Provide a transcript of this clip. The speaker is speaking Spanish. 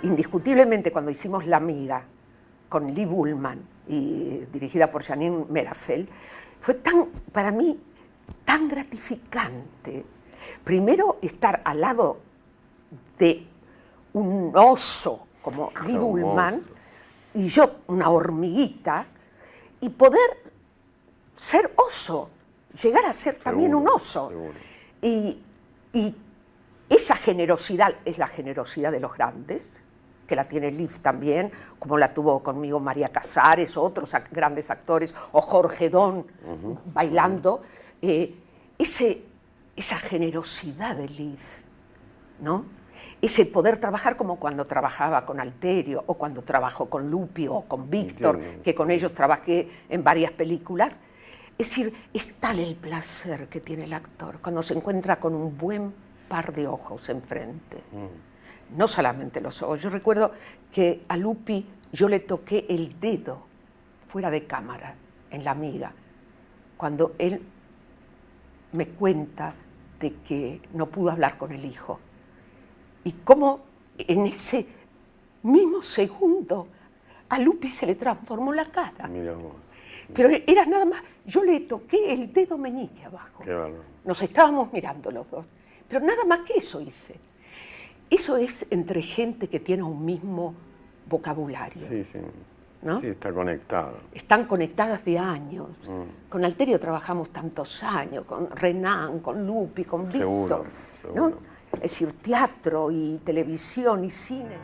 indiscutiblemente cuando hicimos La Amiga con Lee Bullman y dirigida por Janine Merafel, fue para mí tan gratificante. Primero estar al lado de un oso como Lee Bullman y yo una hormiguita, y poder ser oso, llegar a ser también un oso. Y esa generosidad es la generosidad de los grandes, que la tiene Liv también, como la tuvo conmigo María Casares, otros grandes actores, o Jorge Don bailando. Esa generosidad de Liv, ¿no? Ese poder trabajar como cuando trabajaba con Alterio, o cuando trabajó con Lupi, o con Víctor, que con ellos trabajé en varias películas. Es decir, es tal el placer que tiene el actor cuando se encuentra con un buen par de ojos enfrente. No solamente los ojos. Yo recuerdo que a Lupi yo le toqué el dedo fuera de cámara, en La Amiga, cuando él me cuenta de que no pudo hablar con el hijo. Y cómo en ese mismo segundo a Lupi se le transformó la cara. Mira vos. Pero era nada más, yo le toqué el dedo meñique abajo. Qué valor. Nos estábamos mirando los dos. Pero nada más que eso hice. Eso es entre gente que tiene un mismo vocabulario. Sí, sí. ¿No? Sí, está conectado. Están conectadas de años. Con Alterio trabajamos tantos años, con Renan, con Lupi, con Víctor. Seguro, seguro. ¿No? Es decir, teatro y televisión y cine.